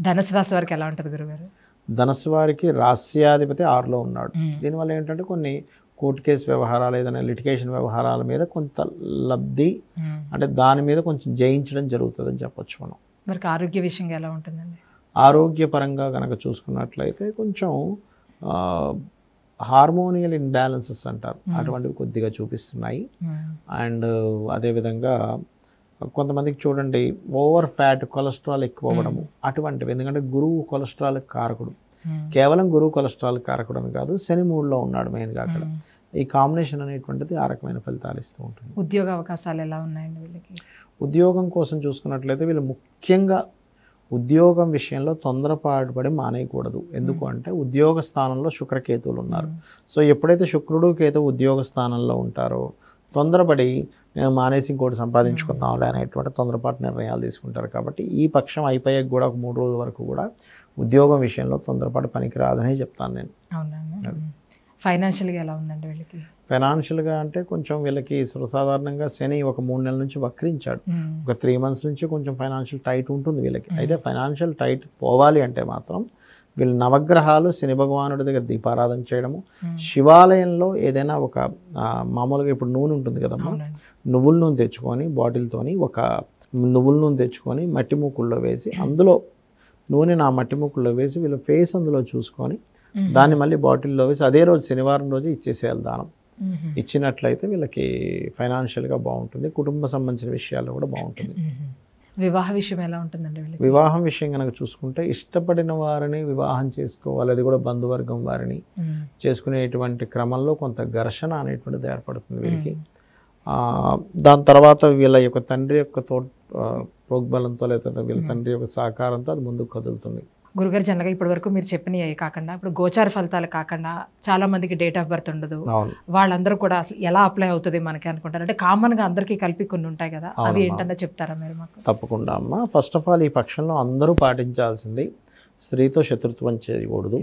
ధనుసు రాశి వారికి ఎలా ఉంటుంది గురుగారు? ధనుసు వారికి రాస్యాధిపతి 6లో ఉన్నాడు. దీనివల్ల ఏంటంటే కొన్ని కోర్టు కేసు వ్యవహారాలు, ఏదైనా లిటిగేషన్ వ్యవహారాల మీద కొంత లబ్ధి, అంటే దాని మీద కొంచెం జయించడం జరుగుతుందని చెప్పొచ్చు మనం. మరి ఆరోగ్య విషయంగా ఎలా ఉంటుందండి? ఆరోగ్యపరంగా కనుక చూసుకున్నట్లయితే కొంచెం హార్మోనియల్ ఇన్బ్యాలెన్సెస్ అంటారు, అటువంటివి కొద్దిగా చూపిస్తున్నాయి. అండ్ అదేవిధంగా కొంతమందికి చూడండి ఓవర్ ఫ్యాట్, కొలెస్ట్రాల్ ఎక్కువ అవ్వడము అటువంటివి. ఎందుకంటే గురువు కొలెస్ట్రాల్ కారకుడు, కేవలం గురువు కొలెస్ట్రాల్ కారకుడు అని కాదు, శని మూడులో ఉన్నాడు మెయిన్గా అక్కడ. ఈ కాంబినేషన్ అనేటువంటిది ఆ రకమైన ఫలితాలు ఇస్తూ ఉంటుంది. ఉద్యోగ అవకాశాలు ఎలా ఉన్నాయండి వీళ్ళకి? ఉద్యోగం కోసం చూసుకున్నట్లయితే వీళ్ళు ముఖ్యంగా ఉద్యోగం విషయంలో తొందరపాటు పడి మానేయకూడదు. ఎందుకు అంటే ఉద్యోగ స్థానంలో శుక్రకేతువులు ఉన్నారు. సో ఎప్పుడైతే శుక్రుడు కేతువు ఉద్యోగ స్థానంలో ఉంటారో తొందరపడి నేను మానేసి ఇంకోటి సంపాదించుకుందాంలే అనేటువంటి తొందరపాటు నిర్ణయాలు తీసుకుంటారు. కాబట్టి ఈ పక్షం అయిపోయాక కూడా ఒక 3 రోజుల వరకు కూడా ఉద్యోగం విషయంలో తొందరపాటు పనికిరాదని చెప్తాను నేను. అవునండి. ఫైనాన్షియల్గా ఎలా ఉందండి వీళ్ళకి? ఫైనాన్షియల్గా అంటే కొంచెం వీళ్ళకి సర్వసాధారణంగా శని ఒక 3 నెలల నుంచి వక్రించాడు. ఒక 3 months నుంచి కొంచెం ఫైనాన్షియల్ టైట్ ఉంటుంది వీళ్ళకి. అయితే ఫైనాన్షియల్ టైట్ పోవాలి అంటే మాత్రం వీళ్ళు నవగ్రహాలు, శని భగవానుడి దగ్గర దీపారాధన చేయడము, శివాలయంలో ఏదైనా ఒక మామూలుగా ఇప్పుడు నూనె ఉంటుంది కదమ్మా, నువ్వుల నూనె తెచ్చుకొని బాటిల్తోని ఒక నువ్వుల నూనె తెచ్చుకొని మట్టి మూకుల్లో వేసి అందులో నూనె నా మట్టి మూకుల్లో వేసి వీళ్ళ ఫేస్ అందులో చూసుకొని దాన్ని మళ్ళీ బాటిల్లో వేసి అదే రోజు శనివారం రోజు ఇచ్చేసేయాలి దానం. ఇచ్చినట్లయితే వీళ్ళకి ఫైనాన్షియల్గా బాగుంటుంది, కుటుంబ సంబంధించిన విషయాల్లో కూడా బాగుంటుంది. వివాహ విషయం ఎలా ఉంటుందండి వీళ్ళకి? వివాహం విషయం కనుక చూసుకుంటే ఇష్టపడిన వారిని వివాహం చేసుకోవాలి, అది కూడా బంధువర్గం వారిని చేసుకునేటువంటి క్రమంలో కొంత ఘర్షణ అనేటువంటిది ఏర్పడుతుంది వీరికి. దాని తర్వాత వీళ్ళ యొక్క తండ్రి యొక్క ప్రోగ్బలంతో లేదా వీళ్ళ తండ్రి యొక్క సహకారంతో అది ముందుకు కదులుతుంది. గురుగారు జనరల్గా ఇప్పటి వరకు మీరు చెప్పినవి కాకుండా ఇప్పుడు గోచార ఫలితాలు కాకుండా చాలా మందికి డేట్ ఆఫ్ బర్త్ ఉండదు, వాళ్ళందరూ కూడా అసలు ఎలా అప్లై అవుతుంది మనకి అనుకుంటారు. అంటే కామన్గా అందరికీ కలిపి కొన్ని ఉంటాయి కదా, అవి ఏంటన్నా చెప్తారా మీరు మాకు? తప్పకుండా అమ్మ. ఫస్ట్ ఆఫ్ ఆల్ ఈ పక్షంలో అందరూ పాటించాల్సింది స్త్రీతో శత్రుత్వం చేయకూడదు,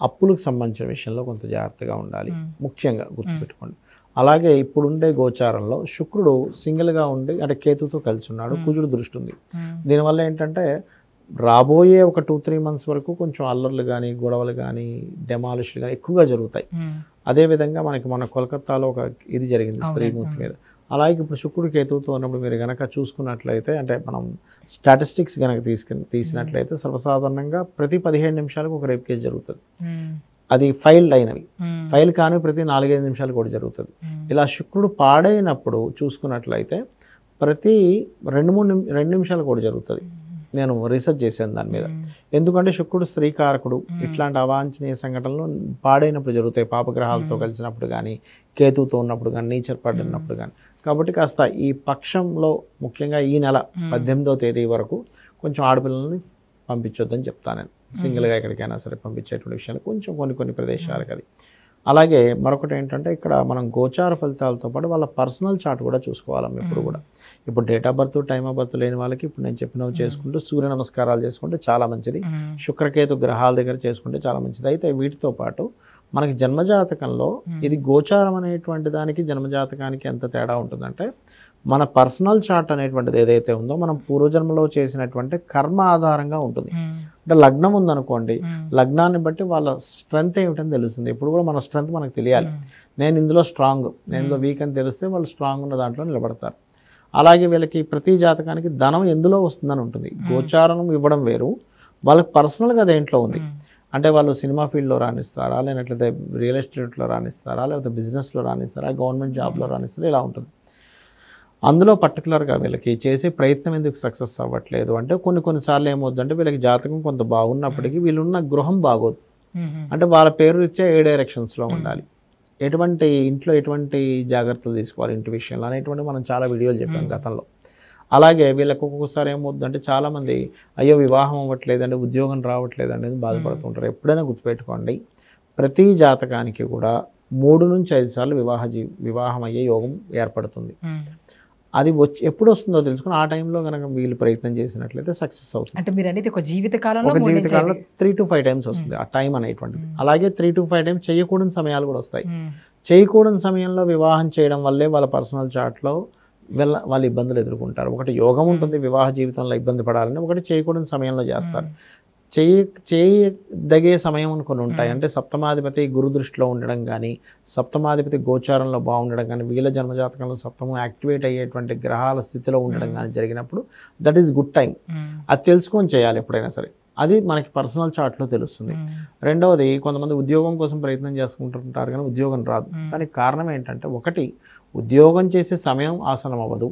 అప్పులకు సంబంధించిన విషయంలో కొంత జాగ్రత్తగా ఉండాలి, ముఖ్యంగా గుర్తుపెట్టుకోండి. అలాగే ఇప్పుడుండే గోచారంలో శుక్రుడు సింగిల్గా ఉండి అంటే కేతుతో కలిసి ఉన్నాడు, కుజుడు దృష్టి ఉంది. దీనివల్ల ఏంటంటే రాబోయే ఒక 2-3 months వరకు కొంచెం అల్లర్లు కానీ గొడవలు కానీ డెమాలిష్లు కానీ ఎక్కువగా జరుగుతాయి. అదేవిధంగా మన కోల్కతాలో ఒక ఇది జరిగింది స్త్రీమూర్తి మీద. అలాగే ఇప్పుడు శుక్రుడు కేతువుతో ఉన్నప్పుడు మీరు కనుక చూసుకున్నట్లయితే అంటే మనం స్టాటిస్టిక్స్ కనుక తీసినట్లయితే సర్వసాధారణంగా ప్రతి 15 నిమిషాలకు ఒక రేప్ కేసు జరుగుతుంది. అది ఫైల్ అయినవి, ఫైల్ కానీ ప్రతి 4-5 నిమిషాలు కూడా జరుగుతుంది. ఇలా శుక్రుడు పాడైనప్పుడు చూసుకున్నట్లయితే ప్రతి 2 నిమిషాలు కూడా జరుగుతుంది. నేను రీసెర్చ్ చేశాను దాని మీద. ఎందుకంటే శుక్రుడు స్త్రీకారకుడు, ఇట్లాంటి అవాంఛనీయ సంఘటనలు పాడైనప్పుడు జరుగుతాయి, పాపగ్రహాలతో కలిసినప్పుడు కానీ కేతువుతో ఉన్నప్పుడు కానీ నీచర్ పడినప్పుడు కానీ. కాబట్టి కాస్త ఈ పక్షంలో ముఖ్యంగా ఈ నెల 18వ తేదీ వరకు కొంచెం ఆడపిల్లల్ని పంపించొద్దని చెప్తాను నేను. సింగిల్గా ఎక్కడికైనా సరే పంపించేటువంటి విషయాలు కొంచెం కొన్ని ప్రదేశాలకు అది. అలాగే మరొకటి ఏంటంటే ఇక్కడ మనం గోచార ఫలితాలతో పాటు వాళ్ళ పర్సనల్ చార్ట్ కూడా చూసుకోవాలి ఎప్పుడు కూడా. ఇప్పుడు date of birth, time of birth లేని వాళ్ళకి ఇప్పుడు నేను చెప్పినవి చేసుకుంటూ సూర్య నమస్కారాలు చేసుకుంటే చాలా మంచిది, శుక్రకేతు గ్రహాల దగ్గర చేసుకుంటే చాలా మంచిది. అయితే వీటితో పాటు మనకి జన్మజాతకంలో ఇది గోచారం అనేటువంటి దానికి జన్మజాతకానికి ఎంత తేడా ఉంటుందంటే మన పర్సనల్ చార్ట్ అనేటువంటిది ఏదైతే ఉందో మనం పూర్వజన్మలో చేసినటువంటి కర్మ ఆధారంగా ఉంటుంది. అంటే లగ్నం ఉందనుకోండి, లగ్నాన్ని బట్టి వాళ్ళ స్ట్రెంగ్త్ ఏమిటని తెలుస్తుంది. ఇప్పుడు కూడా మన స్ట్రెంగ్త్ మనకు తెలియాలి. నేను ఇందులో స్ట్రాంగ్, నేను ఇందులో వీక్ అని తెలిస్తే వాళ్ళు స్ట్రాంగ్ ఉన్న దాంట్లో నిలబడతారు. అలాగే వీళ్ళకి ప్రతి జాతకానికి ధనం ఎందులో వస్తుందని ఉంటుంది. గోచారం ఇవ్వడం వేరు, వాళ్ళకి పర్సనల్గా దేంట్లో ఉంది అంటే వాళ్ళు సినిమా ఫీల్డ్లో రాణిస్తారా, లేనట్లయితే రియల్ ఎస్టేట్లో రాణిస్తారా, లేకపోతే బిజినెస్లో రాణిస్తారా, గవర్నమెంట్ జాబ్లో రాణిస్తారా, ఇలా ఉంటుంది. అందులో పర్టికులర్గా వీళ్ళకి చేసే ప్రయత్నం ఎందుకు సక్సెస్ అవ్వట్లేదు అంటే కొన్నిసార్లు ఏమవుతుందంటే వీళ్ళకి జాతకం కొంత బాగున్నప్పటికీ వీళ్ళున్న గృహం బాగోదు. అంటే వాళ్ళ పేరు ఇచ్చే ఏ డైరెక్షన్స్లో ఉండాలి, ఇంట్లో ఎటువంటి జాగ్రత్తలు తీసుకోవాలి ఇంటి విషయంలో అనేటువంటి మనం చాలా వీడియోలు చెప్పాం గతంలో. అలాగే వీళ్ళకి ఒక్కొక్కసారి ఏమవుతుందంటే చాలామంది అయ్యో వివాహం అవ్వట్లేదండి, ఉద్యోగం రావట్లేదండి అని బాధపడుతుంటారు. ఎప్పుడైనా గుర్తుపెట్టుకోండి, ప్రతి జాతకానికి కూడా 3 నుంచి 5 సార్లు వివాహం అయ్యే యోగం ఏర్పడుతుంది. అది ఎప్పుడు వస్తుందో తెలుసుకుని ఆ టైంలో కనుక వీళ్ళు ప్రయత్నం చేసినట్లయితే సక్సెస్ అవుతుంది. అంటే మీరు అనేది ఒక జీవితకాలంలో 3 to 5 times వస్తుంది ఆ టైం అనేటువంటిది. అలాగే 3 to 5 times చేయకూడని సమయాలు కూడా వస్తాయి. చేయకూడని సమయంలో వివాహం చేయడం వల్లే వాళ్ళ పర్సనల్ చార్ట్లో వాళ్ళు ఇబ్బందులు ఎదుర్కొంటారు. ఒకటి యోగం ఉంటుంది వివాహ జీవితంలో ఇబ్బంది పడాలని, ఒకటి చేయకూడని సమయంలో చేస్తారు. చేయదగే సమయం అని కొన్ని ఉంటాయి. అంటే సప్తమాధిపతి గురు దృష్టిలో ఉండడం కానీ, సప్తమాధిపతి గోచారంలో బాగుండడం కానీ, వీళ్ళ జన్మజాతకంలో సప్తమం యాక్టివేట్ అయ్యేటువంటి గ్రహాల స్థితిలో ఉండడం కానీ జరిగినప్పుడు దట్ ఈస్ గుడ్ టైం. అది తెలుసుకొని చేయాలి ఎప్పుడైనా సరే. అది మనకి పర్సనల్ చార్ట్లో తెలుస్తుంది. రెండవది, కొంతమంది ఉద్యోగం కోసం ప్రయత్నం చేసుకుంటుంటారు కానీ ఉద్యోగం రాదు. దానికి కారణం ఏంటంటే, ఒకటి ఉద్యోగం చేసే సమయం ఆసనం అవ్వదు.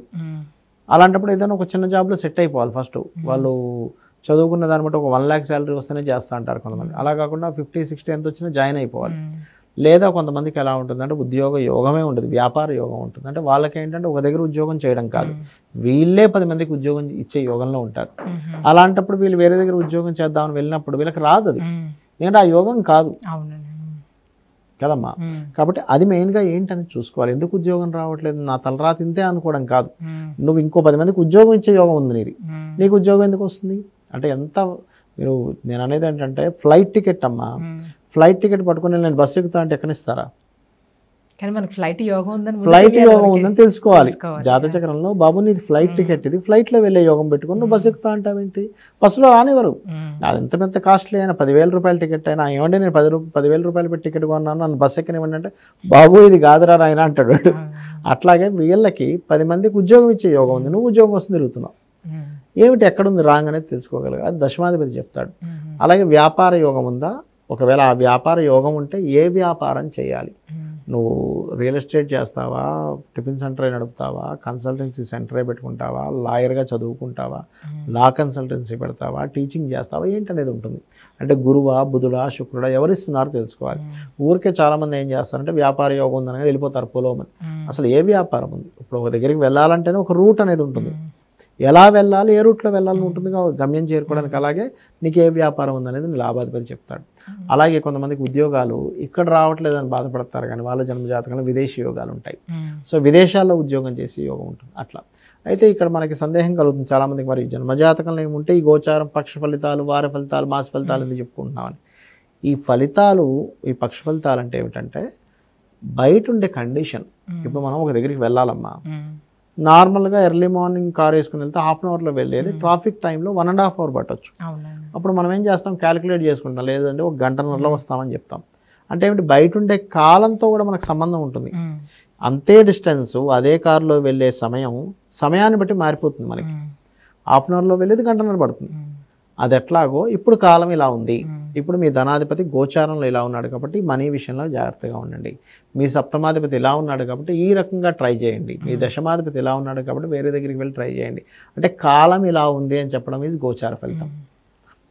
అలాంటప్పుడు ఏదైనా ఒక చిన్న జాబ్లో సెట్ అయిపోవాలి ఫస్ట్. వాళ్ళు చదువుకున్న దాన్ని బట్టి ఒక 1 lakh శాలరీ వస్తేనే చేస్తూ అంటారు కొంతమంది. అలా కాకుండా 50-60 ఎంత వచ్చినా జాయిన్ అయిపోవాలి. లేదా కొంతమందికి ఎలా ఉంటుందంటే ఉద్యోగ యోగమే ఉంటుంది, వ్యాపార యోగం ఉంటుంది. అంటే వాళ్ళకి ఏంటంటే ఒక దగ్గర ఉద్యోగం చేయడం కాదు, వీళ్ళే 10 మందికి ఉద్యోగం ఇచ్చే యోగంలో ఉంటారు. అలాంటప్పుడు వీళ్ళు వేరే దగ్గర ఉద్యోగం చేద్దామని వెళ్ళినప్పుడు వీళ్ళకి రాదు అది, ఎందుకంటే ఆ యోగం కాదు కదమ్మా. కాబట్టి అది మెయిన్గా ఏంటని చూసుకోవాలి. ఎందుకు ఉద్యోగం రావట్లేదు, నా తలరాత ఇంతే అనుకోవడం కాదు. నువ్వు ఇంకో 10 మందికి ఉద్యోగం ఇచ్చే యోగం ఉంది నీది, నీకు ఉద్యోగం ఎందుకు వస్తుంది అంటే ఎంత మీరు, నేను అనేది ఏంటంటే ఫ్లైట్ టికెట్ అమ్మా, ఫ్లైట్ టికెట్ పట్టుకుని నేను బస్సు ఎక్కుతా అంటే ఎక్కనిస్తారా? కానీ మనకి ఫ్లైట్ యోగం ఉందని తెలుసుకోవాలి. జాతచక్రంలో బాబు నీది ఫ్లైట్ టికెట్, ఇది ఫ్లైట్లో వెళ్ళే యోగం పెట్టుకుని నువ్వు బస్సు ఎక్కుతా అంటావేంటి? బస్సులో రానివ్వరు. అది ఎంత పెద్ద కాస్ట్లీ అయినా 10,000 రూపాయల టికెట్ అయినా, ఏమంటే నేను 10,000 రూపాయలు పెట్టి టికెట్ కొన్నాను, నన్ను బస్సు ఎక్కనివ్వండి అంటే బాబు ఇది కాదురా ఆయన అంటాడు. అట్లాగే వీళ్ళకి 10 మందికి ఉద్యోగం ఇచ్చే యోగం ఉంది, నువ్వు ఉద్యోగం కోసం తిరుగుతున్నావు. ఏమిటి ఎక్కడుంది రాంగ్ అనేది తెలుసుకోగలగాలి, అది దశమాధిపతి చెప్తాడు. అలాగే వ్యాపార యోగం ఉందా, ఒకవేళ ఆ వ్యాపార యోగం ఉంటే ఏ వ్యాపారం చేయాలి? నువ్వు రియల్ ఎస్టేట్ చేస్తావా, టిఫిన్ సెంటరే నడుపుతావా, కన్సల్టెన్సీ సెంటరే పెట్టుకుంటావా, లాయర్గా చదువుకుంటావా, లా కన్సల్టెన్సీ పెడతావా, టీచింగ్ చేస్తావా, ఏంటనేది ఉంటుంది. అంటే గురువా, బుధుడా, శుక్రుడా ఎవరిస్తున్నారో తెలుసుకోవాలి. ఊరికే చాలామంది ఏం చేస్తారంటే వ్యాపార యోగం ఉందని వెళ్ళిపోతారు పొలోమని. అసలు ఏ వ్యాపారం ఉంది? ఇప్పుడు ఒక దగ్గరికి వెళ్ళాలంటేనే ఒక రూట్ అనేది ఉంటుంది, ఎలా వెళ్ళాలి, ఏ రూట్లో వెళ్ళాలని ఉంటుంది గమ్యం చేరుకోవడానికి. అలాగే నీకు ఏ వ్యాపారం ఉందనేది నీ లాభాధిపతి చెప్తాడు. అలాగే కొంతమందికి ఉద్యోగాలు ఇక్కడ రావట్లేదని బాధపడతారు కానీ వాళ్ళ జన్మజాతకంలో విదేశీ యోగాలు ఉంటాయి. సో విదేశాల్లో ఉద్యోగం చేసే యోగం ఉంటుంది అట్లా. అయితే ఇక్కడ మనకి సందేహం కలుగుతుంది చాలామందికి, మరి జన్మజాతకంలో ఏముంటే ఈ గోచారం, పక్ష ఫలితాలు, వార ఫలితాలు, మాస ఫలితాలు ఎందుకు చెప్పుకుంటున్నామని. ఈ ఫలితాలు, ఈ పక్ష ఫలితాలు అంటే ఏమిటంటే బయట ఉండే కండిషన్. ఇప్పుడు మనం ఒక దగ్గరికి వెళ్ళాలమ్మా, నార్మల్గా ఎర్లీ మార్నింగ్ కార్ వేసుకుని వెళ్తే 1/2 అవర్లో వెళ్ళేది ట్రాఫిక్ టైంలో 1.5 hour పట్టవచ్చు. అప్పుడు మనం ఏం చేస్తాం, క్యాలిక్యులేట్ చేసుకుంటాం, లేదంటే 1 గంటన్నరలో వస్తామని చెప్తాం. అంటే ఏమిటి, బయట ఉండే కాలంతో కూడా మనకు సంబంధం ఉంటుంది. అంతే డిస్టెన్స్ అదే కారులో వెళ్ళే సమయాన్ని బట్టి మారిపోతుంది. మనకి 1/2 అవర్లో వెళ్ళేది 1 గంటన్నర పడుతుంది. అది ఎట్లాగో ఇప్పుడు కాలం ఇలా ఉంది, ఇప్పుడు మీ ధనాధిపతి గోచారంలో ఇలా ఉన్నాడు కాబట్టి మనీ విషయంలో జాగ్రత్తగా ఉండండి. మీ సప్తమాధిపతి ఇలా ఉన్నాడు కాబట్టి ఈ రకంగా ట్రై చేయండి. మీ దశమాధిపతి ఇలా ఉన్నాడు కాబట్టి వేరే దగ్గరికి వెళ్ళి ట్రై చేయండి. అంటే కాలం ఇలా ఉంది అని చెప్పడం ఈజ్ గోచార ఫలితం.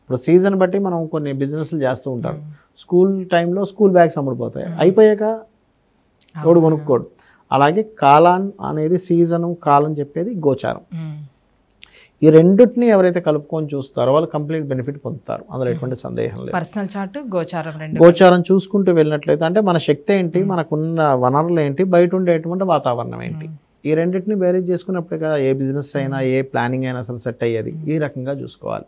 ఇప్పుడు సీజన్ బట్టి మనం కొన్ని బిజినెస్లు చేస్తూ ఉంటారు. స్కూల్ టైంలో స్కూల్ బ్యాగ్స్ అమ్ముడుపోతాయి, అయిపోయాక తోడు కొనుక్కోడు. అలాగే కాలం అనేది సీజను, కాలం చెప్పేది గోచారం. ఈ రెండింటిని ఎవరైతే కలుపుకొని చూస్తారో వాళ్ళు కంప్లీట్ బెనిఫిట్ పొందుతారు, అందులో ఎటువంటి సందేహం లేదు. పర్సనల్ చార్ట్, గోచారం చూసుకుంటూ వెళ్ళినట్లయితే అంటే మన శక్తి ఏంటి, మనకున్న వనరులు ఏంటి, బయట ఉండేటువంటి వాతావరణం ఏంటి, ఈ రెండింటిని బేరేజ్ చేసుకున్నప్పుడే కదా ఏ బిజినెస్ అయినా ఏ ప్లానింగ్ అయినా అసలు సెట్ అయ్యేది. ఈ రకంగా చూసుకోవాలి.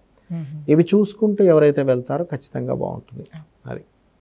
ఇవి చూసుకుంటూ ఎవరైతే వెళ్తారో ఖచ్చితంగా బాగుంటుంది. అది